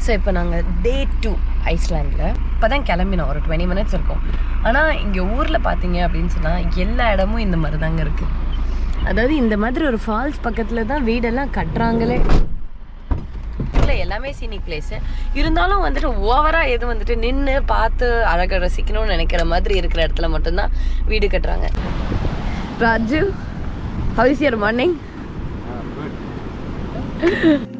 So இப்போ நாங்கள் டே 2 ஐஸ்லாண்டில் இப்போ தான் கிளம்பினோம், ஒரு 20 minutes இருக்கும். ஆனால் இங்கே ஊரில் பார்த்தீங்க அப்படின்னு சொன்னால் எல்லா இடமும் இந்த மாதிரி தாங்க இருக்குது. அதாவது இந்த மாதிரி ஒரு ஃபால்ஸ் பக்கத்தில் தான் வீடெல்லாம் கட்டுறாங்களே. இல்லை எல்லாமே சீனிக் பிளேஸு இருந்தாலும் வந்துட்டு ஓவராக எதுவும் வந்துட்டு நின்று பார்த்து அழகை ரசிக்கணும்னு நினைக்கிற மாதிரி இருக்கிற இடத்துல மட்டும்தான் வீடு கட்டுறாங்க. Raju, how is your morning? Good.